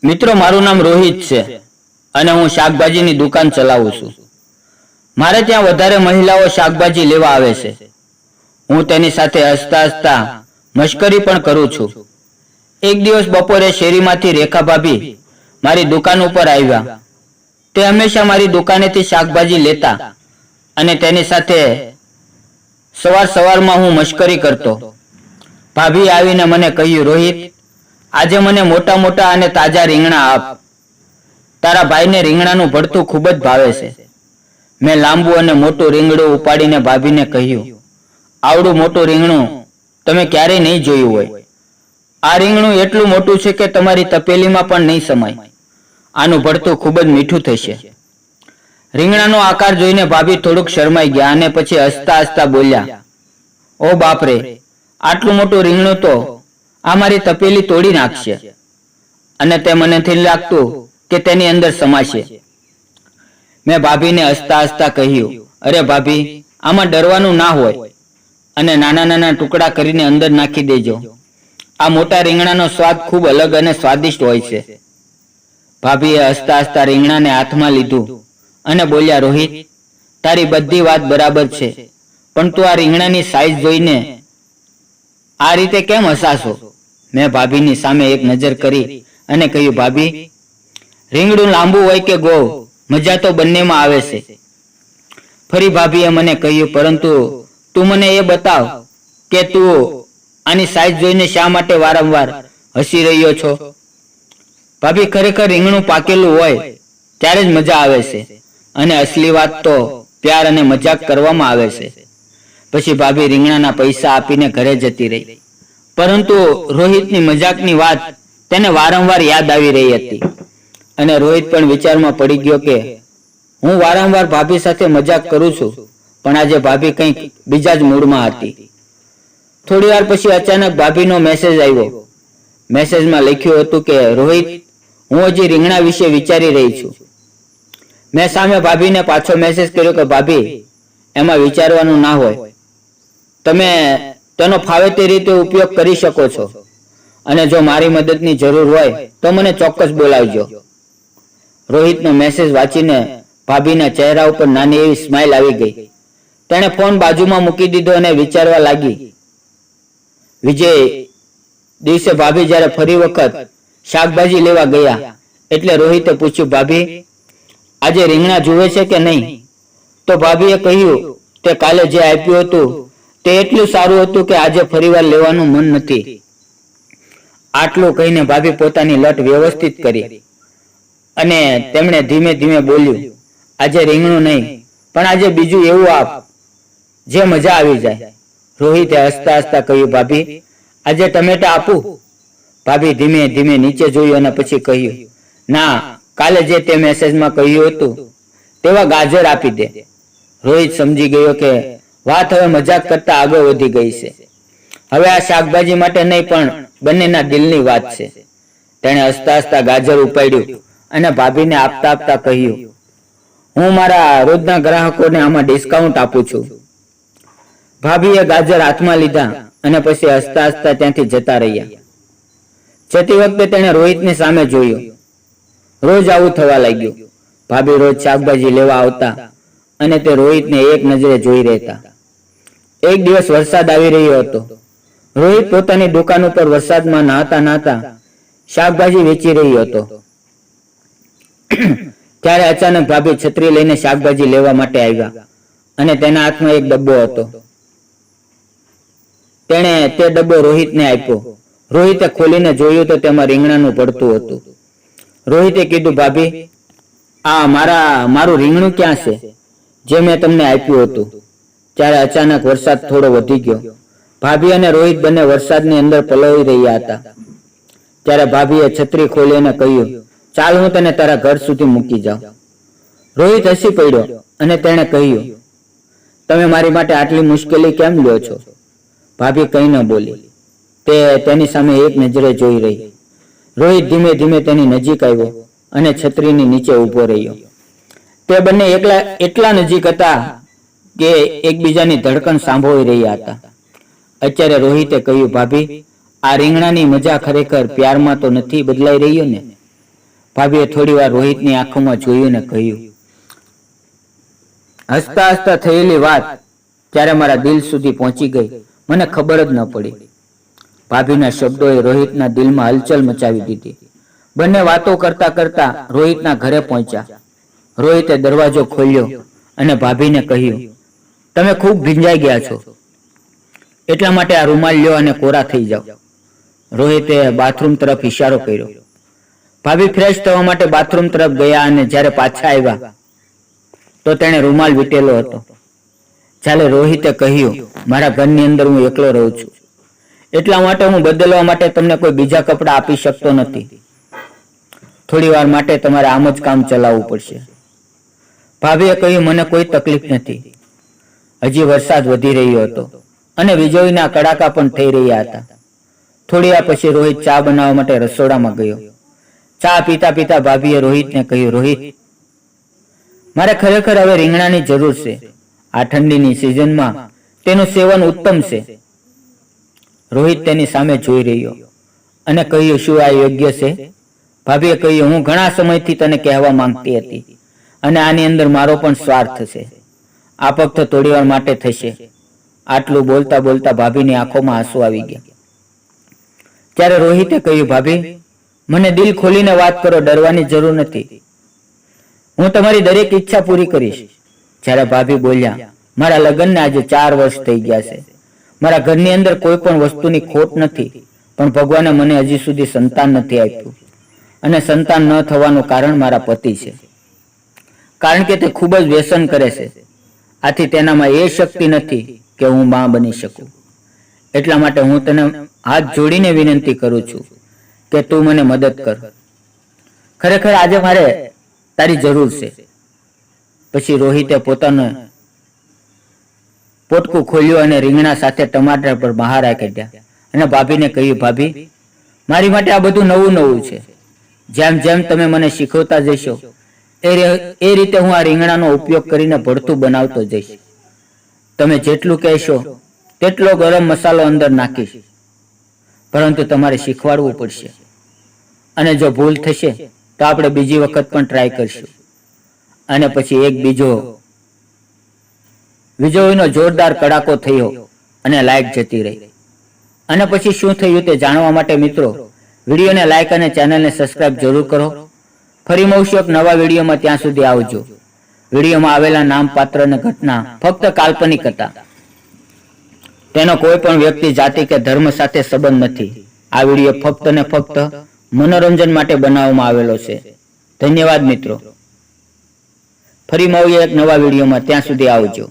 મિત્રો, મારું નામ રોહિત છે અને હું શાકભાજીની દુકાન ચલાવું છું. મારે ત્યાં વધારે મહિલાઓ શાકભાજી લેવા આવે છે. હું તેની સાથે હસતા હસતા મશ્કરી પણ કરું છું. એક દિવસ બપોરે શેરીમાંથી રેખા ભાભી મારી દુકાન ઉપર આવ્યા. તે હંમેશા મારી દુકાનેથી શાકભાજી લેતા અને તેની સાથે સવારમાં હું મશ્કરી કરતો. ભાભી આવીને મને કહ્યું, રોહિત, આજે મને મોટા મોટા અને તાજા રીંગણા આપ. તારા ભાઈને રીંગણાનું ભરતું ખૂબ જ ભાવે છે. મેં લાંબુ અને મોટું રીંગણું ઉપાડીને ભાભીને કહ્યું, આવડું મોટું રીંગણું તમે ક્યારેય નહીં જોયું હોય. આ રીંગણું એટલું મોટું છે કે તમારી તપેલીમાં પણ નહીં સમાય. આનું ભરતું ખૂબ જ મીઠું થશે. રીંગણાનો આકાર જોઈને ભાભી થોડુંક શરમાઈ ગયા અને પછી હસતા હસતા બોલ્યા, ઓ બાપરે, આટલું મોટું રીંગણું તો આ મારી તપેલી તોડી નાખશે અને તે મને નથી લાગતું કે તેની અંદર સમાશે. મેં ભાભીને હસતા હસતા કહ્યું, અરે ભાભી, આમાં ડરવાનું ના હોય અને નાના નાના ટુકડા કરીને અંદર નાખી દેજો. આ મોટા રીંગણાનો સ્વાદ ખૂબ અલગ અને સ્વાદિષ્ટ હોય છે. ભાભીએ હસતા હસતા રીંગણાને હાથમાં લીધું અને બોલ્યા, રોહિત, તારી બધી વાત બરાબર છે, પણ તું આ રીંગણાની સાઈઝ જોઈને આ રીતે કેમ હસાશો? મેં ભાભીની સામે એક નજર કરી અને કહ્યું, ભાભી, રીંગણું લાંબુ હોય કે ગોળ, મજા તો બંનેમાં આવે છે. ફરી ભાભીએ મને કહ્યું, પરંતુ તું મને એ બતાવ કે તું આની સાઈઝ જોઈને શા માટે વારંવાર હસી રહ્યો છો? ભાભી, ખરેખર રીંગણું પાકેલું હોય ત્યારે જ મજા આવે છે અને અસલી વાત તો પ્યાર અને મજાક કરવામાં આવે છે. પછી ભાભી રીંગણાના પૈસા આપીને ઘરે જતી રહી. પરંતુ રોહિતની મજાકની વાત તેને વારંવાર યાદ આવી રહી હતી અને રોહિત પણ વિચારમાં પડી ગયો કે હું વારંવાર ભાભી સાથે મજાક કરું છું, પણ આજે ભાભી કંઈક બીજા જ મૂડમાં હતી. થોડી વાર પછી અચાનક ભાભીનો મેસેજ આવ્યો. મેસેજમાં લખ્યું હતું કે, રોહિત, હું હજી રીંગણા વિશે વિચારી રહી છું. મેં સામે ભાભીને પાછો મેસેજ કર્યો કે, ભાભી, એમાં વિચારવાનું ના હોય. તમે તેનો ફાવે તે રીતે ઉપયોગ કરી શકો છો અને જો મારી મદદની જરૂર હોય તો મને ચોક્કસ બોલાવજો. રોહિતનો મેસેજ વાંચીને ભાભીના ચહેરા ઉપર નાની એવી સ્માઇલ આવી ગઈ. તેણે ફોન બાજુમાં મૂકી દીધો અને વિચારવા લાગી. વિજય દિવસે ભાભી જ્યારે ફરી વખત શાકભાજી લેવા ગયા એટલે રોહિતે પૂછ્યું, ભાભી, આજે રીંગણા જુએ છે કે નહીં? તો ભાભીએ કહ્યું, તે કાલે જે આપ્યું હતું તે એટલું સારું હતું કે આજે ફરીવાર લેવાનું મન નથી. આટલું કહીને ભાભી પોતાની લટ વ્યવસ્થિત કરી અને તેમણે ધીમે ધીમે બોલ્યું, આજે રીંગણું નહીં, પણ આજે બીજું એવું આપ જે મજા આવી જાય. રોહિતે હસતા હસતા કહ્યું, ભાભી, આજે ટમેટા આપું? ભાભી ધીમે ધીમે નીચે જોયું અને પછી કહ્યું, ના, કાલે જે તે મેસેજમાં કહ્યું હતું તેવા ગાજર આપી દે. રોહિત સમજી ગયો કે વાત હવે મજાક કરતા આગળ વધી ગઈ છે. હવે આ શાકભાજી માટે નહીં પણ બંનેના દિલની વાત છે. તેણે હસતા હસતા ગાજર ઉપાડ્યું અને ભાભીને આપતા આપતા કહ્યું, હું મારા રોજના ગ્રાહકોને આમાં ડિસ્કાઉન્ટ આપું છું. ભાભીએ ગાજર હાથમાં લીધા અને પછી હસતા હસતા ત્યાંથી જતા રહ્યા. જતી વખતે તેણે રોહિતની સામે જોયું. રોજ આવું થવા લાગ્યું. ભાભી રોજ શાકભાજી લેવા આવતા અને તે રોહિતને એક નજરે જોઈ રહેતા. એક દિવસ વરસાદ આવી રહ્યો હતો. રોહિત પોતાની દુકાન ઉપર વરસાદમાં નહાતા નહાતા શાકભાજી વેચી રહ્યો હતો. ત્યારે અચાનક ભાભી છત્રી લઈને શાકભાજી લેવા માટે આવ્યા અને તેના હાથમાં એક ડબ્બો હતો. તેણે તે ડબ્બો રોહિતને આપ્યો. રોહિતે ખોલીને જોયું તો તેમાં રીંગણાનું ભરતું હતું. રોહિતે કીધું, ભાભી, આ મારું રીંગણું ક્યાં છે જે મેં તમને આપ્યું હતું? ત્યારે અચાનક વરસાદ થોડો વધી ગયો. ભાભી અને રોહિત બંને વરસાદની અંદર પલળી રહ્યા હતા. ત્યારે ભાભીએ છત્રી ખોલીને કહ્યું, ચાલ, હું તને તારા ઘર સુધી મૂકી જાઉં. રોહિત હસી પડ્યો અને તેણે કહ્યું, તમે મારી માટે આટલી મુશ્કેલી કેમ લ્યો છો? ભાભી કંઈ ન બોલી. તે તેની સામે એક નજરે જોઈ રહી. રોહિત ધીમે ધીમે તેની નજીક આવ્યો અને છત્રીની નીચે ઊભો રહ્યો. તે બંને એટલા નજીક હતા કે એકબીજાની ધડકન સાંભળી રહ્યા હતા. અત્યારે રોહિતે કહ્યું, ભાભી, આ રીંગણાની મજા ખરેખર પ્યારમાં તો નથી બદલાઈ રહ્યો ને? ભાભીએ થોડી વાર રોહિતની આંખોમાં જોયું ને કહ્યું, હસતા હસતા થયેલી વાત ત્યારે મારા દિલ સુધી પહોંચી ગઈ, મને ખબર જ ન પડી. ભાભીના શબ્દોએ રોહિતના દિલમાં હલચલ મચાવી દીધી. બંને વાતો કરતા કરતા રોહિતના ઘરે પહોંચ્યા. રોહિતે દરવાજો ખોલ્યો અને ભાભીને કહ્યું, તમે ખૂબ ભીંજાઈ ગયા છો, એટલા માટે આ રૂમાલ લ્યો અને કોરા થઈ જાઓ. રોહિતે બાથરૂમ તરફ ઇશારો કર્યો. ભાભી ફ્રેશ થવા માટે બાથરૂમ તરફ ગયા અને જ્યારે પાછા આવ્યા તો તેણે રૂમાલ વીટેલો હતો. જ્યારે રોહિતે કહ્યું, મારા ઘરની અંદર હું એકલો રહું છું, એટલા માટે હું બદલવા માટે તમને કોઈ બીજા કપડાં આપી શકતો નથી. થોડી વાર માટે તમારે આમ જ કામ ચલાવવું પડશે. ભાભીએ કહ્યું, મને કોઈ તકલીફ નથી. હજી વરસાદ વધી રહ્યો હતો અને વીજળીના કડાકા પણ થઈ રહ્યા હતા. થોડી વાર પછી રોહિત ચા બનાવવા માટે રસોડામાં ગયો. ચા પીતા પીતા ભાભીએ રોહિતને કહ્યું, રોહિત, મારે ખરેખર હવે રીંગણાની જરૂર છે. આ ઠંડીની સિઝનમાં તેનું સેવન ઉત્તમ છે. રોહિત તેની સામે જોઈ રહ્યો અને કહ્યું, શું આ યોગ્ય છે? ભાભીએ કહ્યું, હું ઘણા સમયથી તને કહેવા માંગતી હતી અને આની અંદર મારો પણ સ્વાર્થ છે. આ ફક્ત થોડી વાર માટે થશે. આટલું બોલતા બોલતા ભાભીની આંખોમાં આંસુ આવી ગયા. ત્યારે રોહિતે કહ્યું, ભાભી, મને દિલ ખોલીને વાત કરો, ડરવાની જરૂર નથી. હું તમારી દરેક ઈચ્છા પૂરી કરીશ. જ્યારે ભાભી બોલ્યા, મારા લગ્નને આજે 4 વર્ષ થઈ ગયા છે. મારા ઘરની અંદર કોઈ પણ વસ્તુની ખોટ નથી, પણ ભગવાને મને હજી સુધી સંતાન નથી આપ્યું અને સંતાન ન થવાનું કારણ મારા પતિ છે. કારણ કે તે ખૂબ જ વ્યસન કરે છે. આથી તેનામાં એ શક્તિ નથી કે હું માં બની શકું. એટલા માટે હું તને હાથ જોડીને વિનંતી કરું છું કે તું મને મદદ કર. ખરેખર આજે મારે તારી જરૂર છે. પછી રોહિતે પોતાનું પોટકું ખોલ્યું અને રીંગણા સાથે ટમાટર પર બહાર કાઢ્યા અને ભાભીને કહ્યું, ભાભી, મારી માટે આ બધું નવું નવું છે. જેમ જેમ તમે મને શીખવતા જશો એ રીતે હું આ રીંગણાનો ઉપયોગ કરીને ભરતું બનાવતો જઈશ. તમે જેટલું કહેશો તેટલો ગરમ મસાલો અંદર નાખીશ, પરંતુ તમારે શીખવાડવું પડશે. અને જો ભૂલ થશે તો આપણે બીજી વખત પણ ટ્રાય કરશું. અને પછી એક બીજો વીજળીનો જોરદાર કડાકો થયો અને લાઇટ જતી રહી. અને પછી શું થયું તે જાણવા માટે મિત્રો વિડીયોને લાઇક અને ચેનલને સબસ્ક્રાઇબ જરૂર કરો. ફરી મળશું એક નવા વિડીયોમાં. ત્યાં સુધી આવજો. વિડીયોમાં આવેલા નામ, પાત્ર અને ઘટના ફક્ત કાલ્પનિક હતા. તેનો કોઈ પણ વ્યક્તિ, જાતિ કે ધર્મ સાથે સંબંધ નથી. આ વિડીયો ફક્ત ને ફક્ત મનોરંજન માટે બનાવવામાં આવેલો છે. ધન્યવાદ મિત્રો. ફરી મળીએ એક નવા વિડીયોમાં. ત્યાં સુધી આવજો.